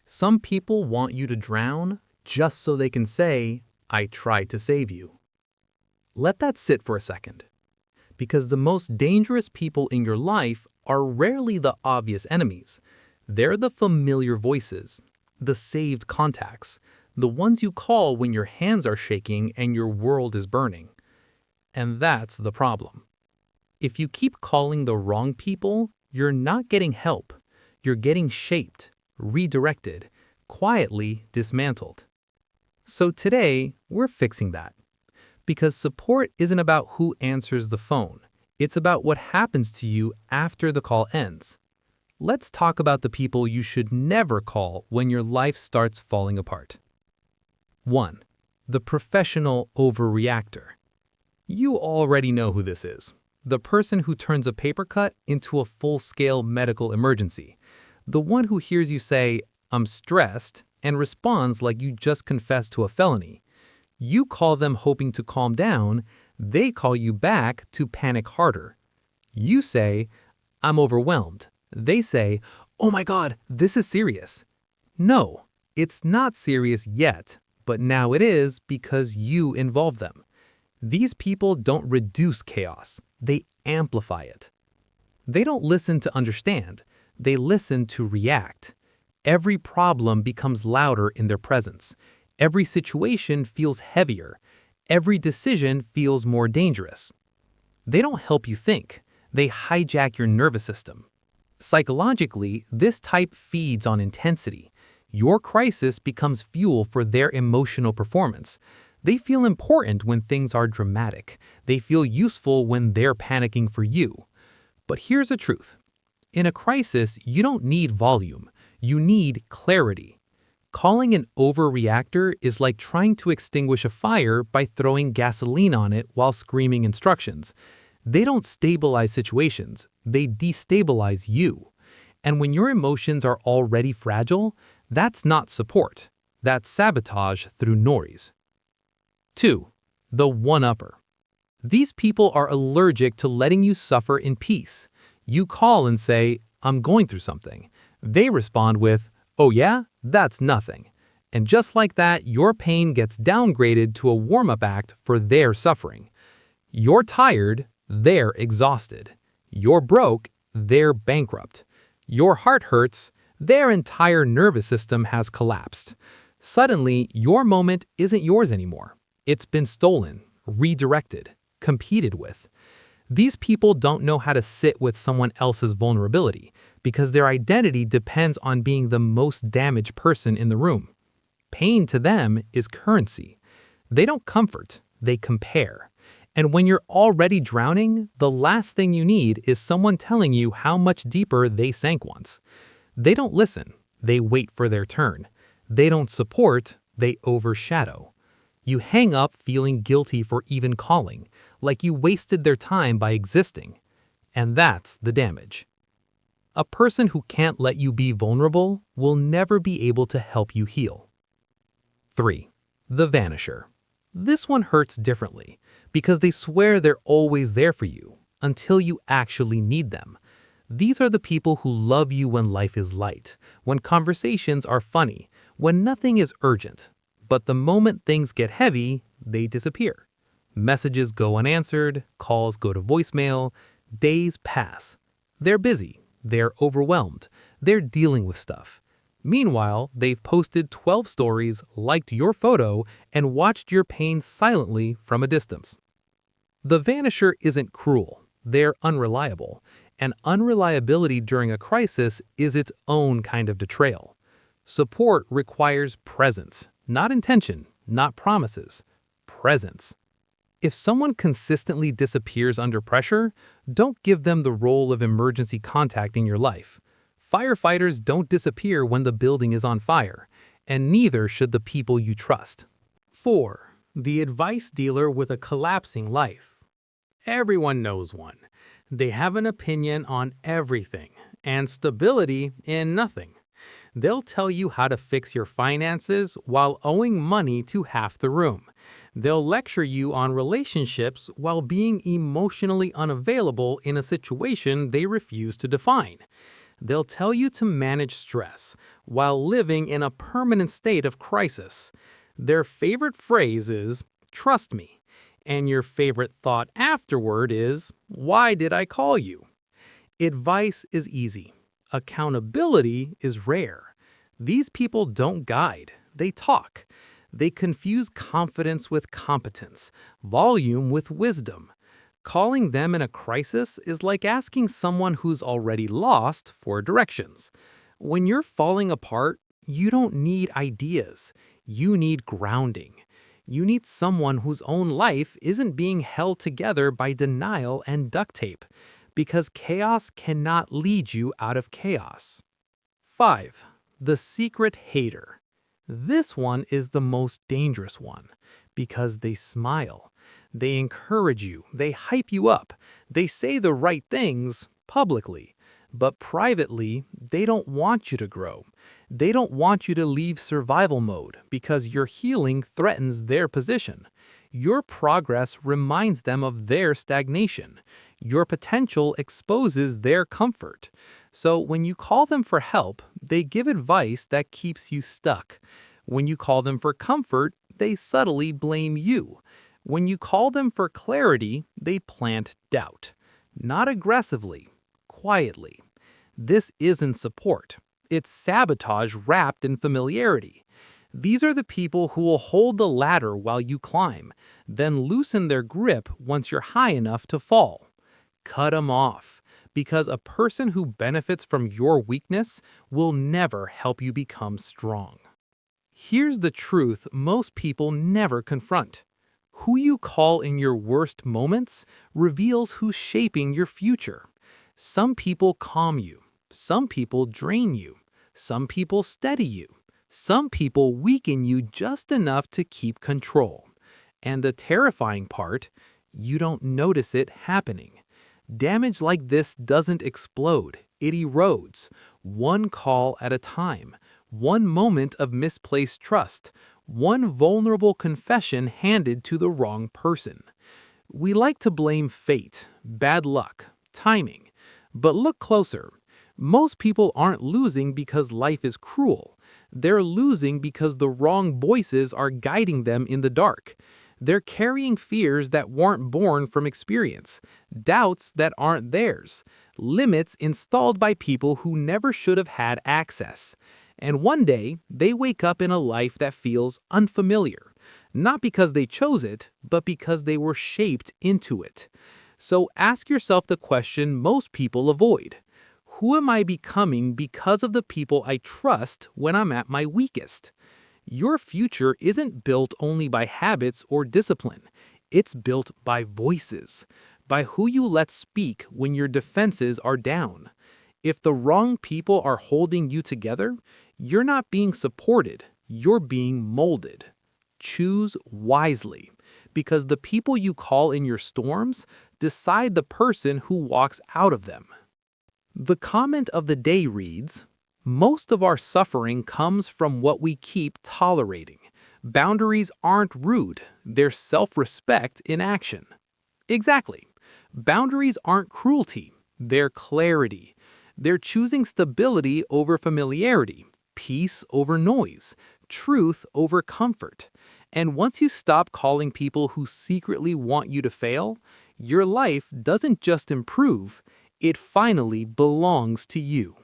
Some people want you to drown just so they can say, I tried to save you. Let that sit for a second, because the most dangerous people in your life are rarely the obvious enemies. They're the familiar voices, the saved contacts, the ones you call when your hands are shaking and your world is burning. And that's the problem. If you keep calling the wrong people, you're not getting help. You're getting shaped, redirected, quietly dismantled. So today, we're fixing that. Because support isn't about who answers the phone. It's about what happens to you after the call ends. Let's talk about the people you should never call when your life starts falling apart. 1. The professional overreactor. You already know who this is. The person who turns a paper cut into a full-scale medical emergency. The one who hears you say, I'm stressed, and responds like you just confessed to a felony. You call them hoping to calm down, they call you back to panic harder. You say, I'm overwhelmed. They say, oh my God, this is serious. No, it's not serious yet, but now it is because you involve them. These people don't reduce chaos, they amplify it. They don't listen to understand, they listen to react. Every problem becomes louder in their presence. Every situation feels heavier. Every decision feels more dangerous. They don't help you think, they hijack your nervous system. Psychologically, this type feeds on intensity. Your crisis becomes fuel for their emotional performance. They feel important when things are dramatic. They feel useful when they're panicking for you. But here's the truth. In a crisis, you don't need volume. You need clarity. Calling an overreactor is like trying to extinguish a fire by throwing gasoline on it while screaming instructions. They don't stabilize situations, they destabilize you. And when your emotions are already fragile, that's not support. That's sabotage through noise. 2. The one-upper. These people are allergic to letting you suffer in peace. You call and say, I'm going through something. They respond with, oh yeah, that's nothing. And just like that, your pain gets downgraded to a warm-up act for their suffering. You're tired, they're exhausted. You're broke, they're bankrupt. Your heart hurts, their entire nervous system has collapsed. Suddenly, your moment isn't yours anymore. It's been stolen, redirected, competed with. These people don't know how to sit with someone else's vulnerability because their identity depends on being the most damaged person in the room. Pain to them is currency. They don't comfort, they compare. And when you're already drowning, the last thing you need is someone telling you how much deeper they sank once. They don't listen, they wait for their turn. They don't support, they overshadow. You hang up feeling guilty for even calling, like you wasted their time by existing. And that's the damage. A person who can't let you be vulnerable will never be able to help you heal. 3. The vanisher. This one hurts differently because they swear they're always there for you until you actually need them. These are the people who love you when life is light, when conversations are funny, when nothing is urgent. But the moment things get heavy, they disappear. Messages go unanswered, calls go to voicemail, days pass. They're busy, they're overwhelmed, they're dealing with stuff. Meanwhile, they've posted 12 stories, liked your photo, and watched your pain silently from a distance. The vanisher isn't cruel, they're unreliable, and unreliability during a crisis is its own kind of betrayal. Support requires presence, not intention, not promises, presence. If someone consistently disappears under pressure, don't give them the role of emergency contact in your life. Firefighters don't disappear when the building is on fire, and neither should the people you trust. 4. The advice dealer with a collapsing life. Everyone knows one. They have an opinion on everything, and stability in nothing. They'll tell you how to fix your finances while owing money to half the room. They'll lecture you on relationships while being emotionally unavailable in a situation they refuse to define. They'll tell you to manage stress while living in a permanent state of crisis. Their favorite phrase is, "Trust me." And your favorite thought afterward is, "Why did I call you?" Advice is easy. Accountability is rare. These people don't guide, they talk. They confuse confidence with competence, volume with wisdom. Calling them in a crisis is like asking someone who's already lost for directions. When you're falling apart, you don't need ideas. You need grounding. You need someone whose own life isn't being held together by denial and duct tape, because chaos cannot lead you out of chaos. 5. The secret hater. This one is the most dangerous one because they smile. They encourage you, they hype you up, they say the right things publicly, but privately, they don't want you to grow. They don't want you to leave survival mode because your healing threatens their position. Your progress reminds them of their stagnation. Your potential exposes their comfort. So when you call them for help, they give advice that keeps you stuck. When you call them for comfort, they subtly blame you. When you call them for clarity, they plant doubt. Not aggressively, quietly. This isn't support. It's sabotage wrapped in familiarity. These are the people who will hold the ladder while you climb, then loosen their grip once you're high enough to fall. Cut them off, because a person who benefits from your weakness will never help you become strong. Here's the truth most people never confront. Who you call in your worst moments reveals who's shaping your future. Some people calm you. Some people drain you. Some people steady you. Some people weaken you just enough to keep control. And the terrifying part, you don't notice it happening. Damage like this doesn't explode, it erodes, one call at a time, one moment of misplaced trust, one vulnerable confession handed to the wrong person. We like to blame fate, bad luck, timing. But look closer. Most people aren't losing because life is cruel. They're losing because the wrong voices are guiding them in the dark. They're carrying fears that weren't born from experience, doubts that aren't theirs, limits installed by people who never should have had access. And one day, they wake up in a life that feels unfamiliar, not because they chose it, but because they were shaped into it. So ask yourself the question most people avoid. Who am I becoming because of the people I trust when I'm at my weakest? Your future isn't built only by habits or discipline. It's built by voices, by who you let speak when your defenses are down. If the wrong people are holding you together, you're not being supported, you're being molded. Choose wisely, because the people you call in your storms decide the person who walks out of them. The comment of the day reads, "Most of our suffering comes from what we keep tolerating. Boundaries aren't rude, they're self-respect in action." Exactly. Boundaries aren't cruelty, they're clarity. They're choosing stability over familiarity, peace over noise, truth over comfort. And once you stop calling people who secretly want you to fail, your life doesn't just improve, it finally belongs to you.